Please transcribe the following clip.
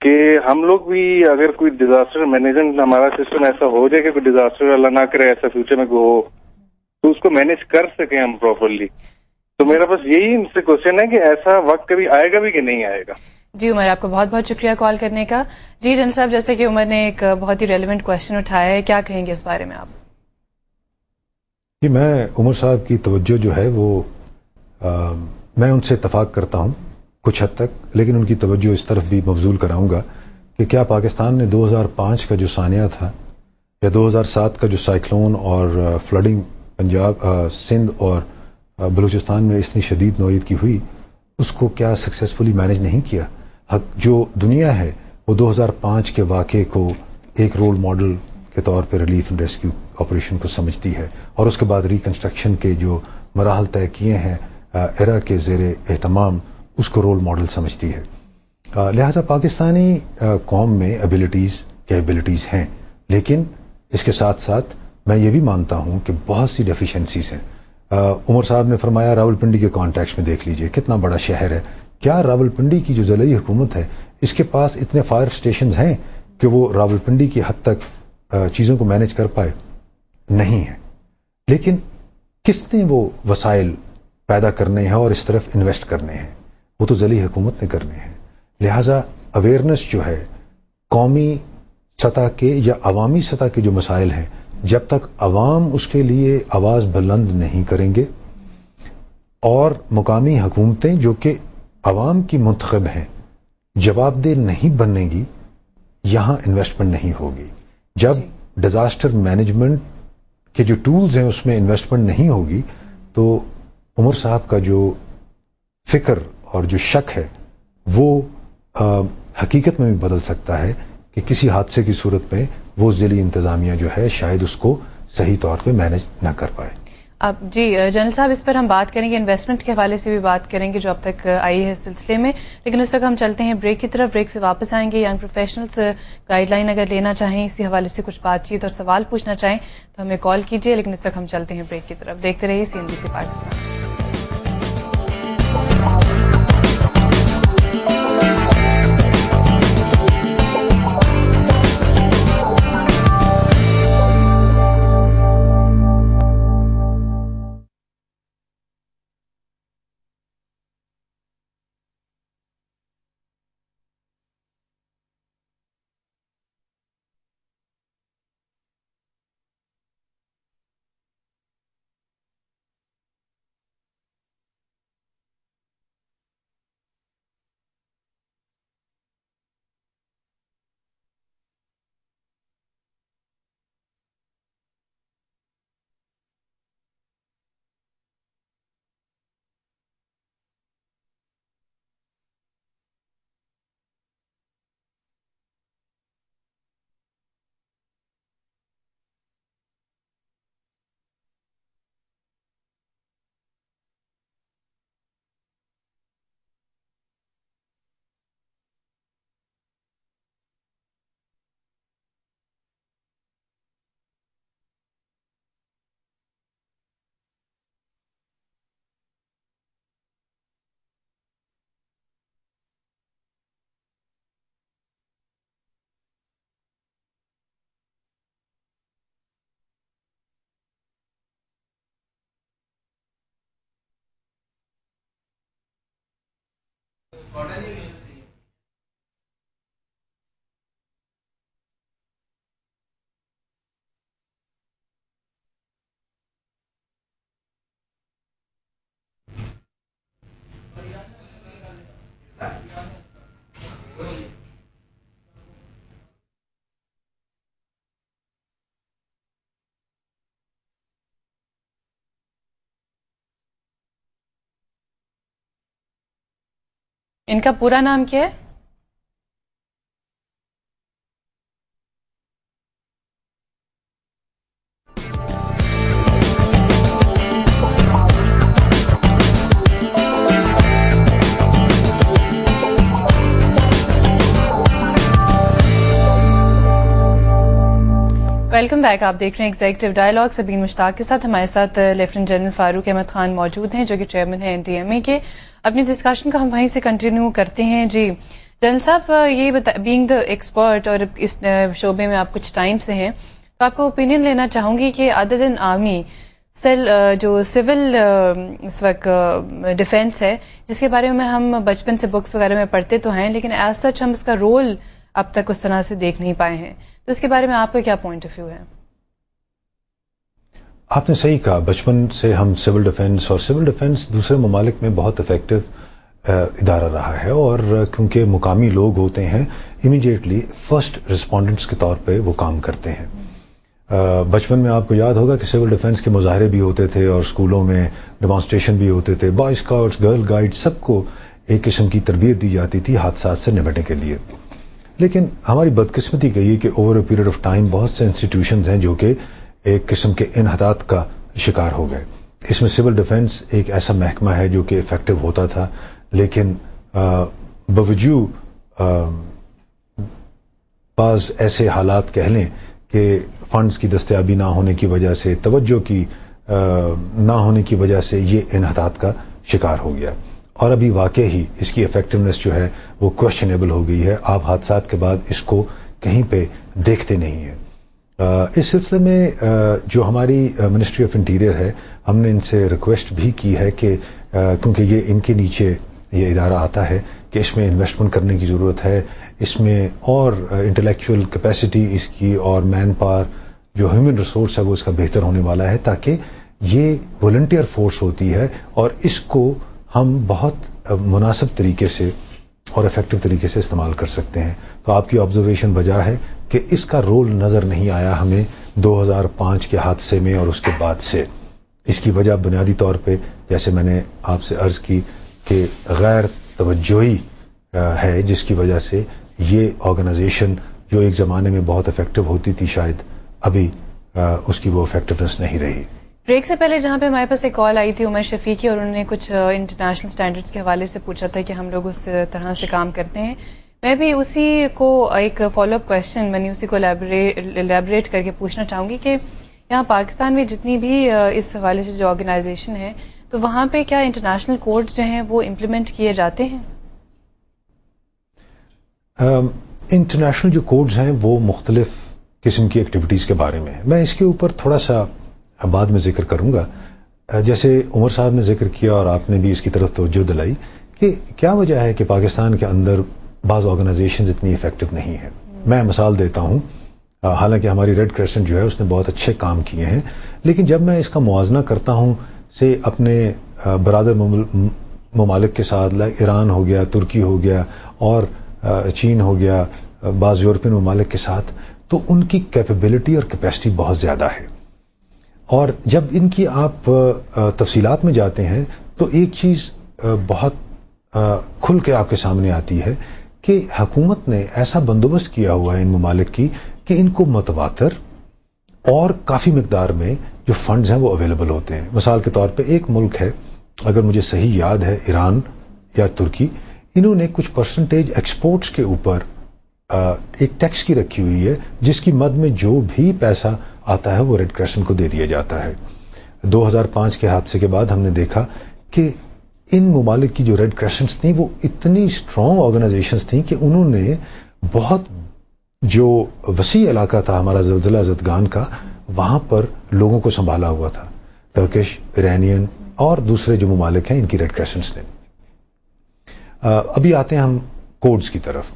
کہ ہم لوگ بھی اگر کوئی ڈیزاسٹر مینجمنٹ ہمارا سسٹم ایسا ہو جائے کہ کوئی ڈیزاسٹر اللہ نہ کرے ایسا فیوچر میں ہو تو اس کو مینج کر سکیں ہم پراپرلی. تو میرا بس یہی ان سے کوشچن ہے کہ ایسا وقت کبھی آئے گا بھی کہ نہیں آئے گا. جی عمر، آپ کا بہت بہت شکریہ کال کرنے کا. جی جن صاحب، جیسے کہ عمر نے ایک بہت ہی ریلیونٹ کوشچن اٹھایا ہے، کیا کہیں گے اس بارے میں آپ؟ جی میں عمر صاحب کی توجہ جو ہے وہ میں ان سے اتفاق کرتا ہوں کچھ حد تک، لیکن ان کی توجہ اس طرف بھی مبذول کراؤں گا کہ کیا پاکستان نے 2005 کا جو سانحہ تھا یا 2007 کا جو سائیکلون اور فلڈنگ پنجاب سندھ اور بلوچستان میں اتنی شدید نوعیت کی ہوئی، اس کو کیا سکسیسفلی مینج نہیں کیا؟ جو دنیا ہے وہ 2005 کے واقعے کو ایک رول ماڈل کے طور پہ ریلیف اینڈ ریسکیو آپریشن کو سمجھتی ہے، اور اس کے بعد ریکنسٹرکشن کے جو مراحل طے کیے ہیں ایرا کے زیر اہتمام، اس کو رول ماڈل سمجھتی ہے. لہٰذا پاکستانی قوم میں کیپبلٹیز ہیں، لیکن اس کے ساتھ ساتھ میں یہ بھی مانتا ہوں کہ بہت سی ڈیفیشنسیز ہیں. عمر صاحب نے فرمایا راولپنڈی کے کانٹیکس میں دیکھ لیجئے کتنا بڑا شہر ہے. کیا راولپنڈی کی جو ضلعی حکومت ہے اس کے پاس اتنے فائر اسٹیشنز ہیں کہ وہ راولپنڈی کی حد تک چیزوں کو مینج کر پائے؟ نہیں ہے. لیکن کس نے وہ وسائل پیدا کرنے ہیں اور اس طرف انویسٹ کرنے ہیں؟ وہ تو ضلعی حکومت نے کرنے ہیں. لہٰذا اویئرنیس جو ہے قومی سطح کے یا عوامی سطح کے جو مسائل ہیں، جب تک عوام اس کے لیے آواز بلند نہیں کریں گے اور مقامی حکومتیں جو کہ عوام کی منتخب ہیں جواب دہ نہیں بنیں گی، یہاں انویسٹمنٹ نہیں ہوگی. جب ڈیزاسٹر مینجمنٹ کے جو ٹولز ہیں اس میں انویسٹمنٹ نہیں ہوگی تو عمر صاحب کا جو فکر اور جو شک ہے وہ حقیقت میں بھی بدل سکتا ہے کہ کسی حادثے کی صورت میں وہ ضلعی انتظامیہ جو ہے شاید اس کو صحیح طور پہ مینج نہ کر پائے. اب جی جنرل صاحب، اس پر ہم بات کریں گے، انویسٹمنٹ کے حوالے سے بھی بات کریں گے جو اب تک آئی ہے اس سلسلے میں، لیکن اس تک ہم چلتے ہیں بریک کی طرف. بریک سے واپس آئیں گے. ینگ پروفیشنلز گائیڈ لائن اگر لینا چاہیں، اسی حوالے سے کچھ بات چیت اور سوال پوچھنا چاہیں تو ہمیں کال کیجیے، لیکن اس تک ہم چلتے ہیں بریک کی طرف. دیکھتے رہیے CNBC پاکستان. ان کا پورا نام کیا ہے؟ Welcome back. آپ دیکھ رہے ہیں ایگزیکٹو ڈائلاگ. سبین مشتاق کے ساتھ ہمارے ساتھ لیفٹیننٹ جنرل فاروق احمد خان موجود ہیں جو کہ چیئرمین ہیں NDMA کے. اپنی ڈسکشن کو ہم وہیں سے کنٹینیو کرتے ہیں. جی जनरल साहब, ये बीइंग द एक्सपर्ट और इस शोबे में आप कुछ टाइम से हैं, तो आपका ओपिनियन लेना चाहूंगी कि अदर देन आर्मी जो सिविल इस वक्त डिफेंस है, जिसके बारे में हम बचपन से बुक्स वगैरह में पढ़ते तो हैं, लेकिन एज सच हम इसका रोल अब तक उस तरह से देख नहीं पाए हैं, तो इसके बारे में आपका क्या पॉइंट ऑफ व्यू है? आपने सही कहा, बचपन से हम सिविल डिफेंस, और सिविल डिफेंस दूसरे ममालिक में बहुत इफेक्टिव इदारा रहा है, और क्योंकि मुकामी लोग होते हैं, इमीडिएटली फर्स्ट रिस्पोंडेंट्स के तौर पे वो काम करते हैं। बचपन में आपको याद होगा कि सिविल डिफेंस के मुजाहरे भी होते थे और स्कूलों में डेमोन्स्ट्रेशन भी होते थे, बॉय स्काउट्स, गर्ल गाइड, सबको एक किस्म की तरबियत दी जाती थी हादसात से निपटने के लिए। लेकिन हमारी बदकिस्मती कही कि over a period of time बहुत से इंस्टीट्यूशंस हैं जो कि एक किस्म के इनहतात का शिकार हो गए। इसमें सिविल डिफेंस एक ऐसा महकमा है जो कि इफेक्टिव होता था, लेकिन बावजूद बाज़ ऐसे हालात कह लें कि फंड्स की दस्तयाबी ना होने की वजह से, तवज्जो की ना होने की वजह से ये इनहतात का शिकार हो गया, और अभी वाकई ही इसकी इफेक्टिवनेस जो है वो क्वेश्चनेबल हो गई है। आप हादसात के बाद इसको कहीं पे देखते नहीं हैं। इस सिलसिले में जो हमारी मिनिस्ट्री ऑफ इंटीरियर है, हमने इनसे रिक्वेस्ट भी की है कि क्योंकि ये इनके नीचे ये इदारा आता है कि इसमें इन्वेस्टमेंट करने की ज़रूरत है, इसमें और इंटेलेक्चुअल कैपेसिटी इसकी और मैन पावर जो ह्यूमन रिसोर्स है वो इसका बेहतर होने वाला है, ताकि ये वॉलंटियर फोर्स होती है और इसको हम बहुत मुनासिब तरीके से और इफेक्टिव तरीके से इस्तेमाल कर सकते हैं। तो आपकी ऑब्जर्वेशन वजह है कि इसका रोल नज़र नहीं आया हमें 2005 के हादसे में और उसके बाद से। इसकी वजह बुनियादी तौर पे, जैसे मैंने आपसे अर्ज़ की, कि गैर तवज्जोही है, जिसकी वजह से ये ऑर्गेनाइजेशन जो एक ज़माने में बहुत इफेक्टिव होती थी, शायद अभी उसकी वो इफेक्टिवनेस नहीं रही। ब्रेक से पहले जहाँ पे हमारे पास एक कॉल आई थी उमर शफी की, और उन्होंने कुछ इंटरनेशनल स्टैंडर्ड्स के हवाले से पूछा था कि हम लोग उस तरह से काम करते हैं। मैं भी उसी को एक फॉलोअप क्वेश्चन मैंने उसी को एलैबोरेट करके पूछना चाहूँगी कि यहाँ पाकिस्तान में जितनी भी इस हवाले से जो ऑर्गेनाइजेशन है, तो वहाँ पे क्या इंटरनेशनल कोड्स जो हैं वो इम्प्लीमेंट किए जाते हैं? इंटरनेशनल जो कोड्स हैं वो मुख्तलिफ किस्म की एक्टिविटीज़ के बारे में है। मैं इसके ऊपर थोड़ा सा बाद में जिक्र करूंगा। जैसे उमर साहब ने जिक्र किया और आपने भी इसकी तरफ तवज्जो दिलाई कि क्या वजह है कि पाकिस्तान के अंदर बाज़ ऑर्गेनाइजेशन इतनी इफेक्टिव नहीं है। मैं मिसाल देता हूँ, हालांकि हमारी रेड क्रेसेंट जो है उसने बहुत अच्छे काम किए हैं, लेकिन जब मैं इसका मुआवजना करता हूँ से अपने बरादर ममालिक के साथ, लाइक ईरान हो गया, तुर्की हो गया और चीन हो गया, बाज़ यूरोपियन ममालिक के साथ, तो उनकी कैपेबिलिटी और कैपेसिटी बहुत ज़्यादा है। और जब इनकी आप तफसीलात में जाते हैं तो एक चीज़ बहुत खुल के आपके सामने आती है कि हुकूमत ने ऐसा बंदोबस्त किया हुआ है इन ममालिक की कि इनको मतवातर और काफ़ी मिकदार में जो फंड्स हैं वो अवेलेबल होते हैं। मिसाल के तौर पे एक मुल्क है, अगर मुझे सही याद है, ईरान या तुर्की, इन्होंने कुछ परसेंटेज एक्सपोर्ट्स के ऊपर एक टैक्स की रखी हुई है, जिसकी मद में जो भी पैसा आता है वो रेड क्रेसेंट को दे दिया जाता है। 2005 के हादसे के बाद हमने देखा कि इन ममालिक की जो रेड क्रेसेंट्स थी वो इतनी स्ट्रॉन्ग ऑर्गेनाइजेशंस थी कि उन्होंने बहुत जो वसी इलाका था हमारा ज़लज़ला ज़दगान का, वहाँ पर लोगों को संभाला हुआ था। टर्किश, ईरानियन और दूसरे जो ममालिक हैं, इनकी रेड क्रेसेंट्स ने। अभी आते हैं हम कोड्स की तरफ।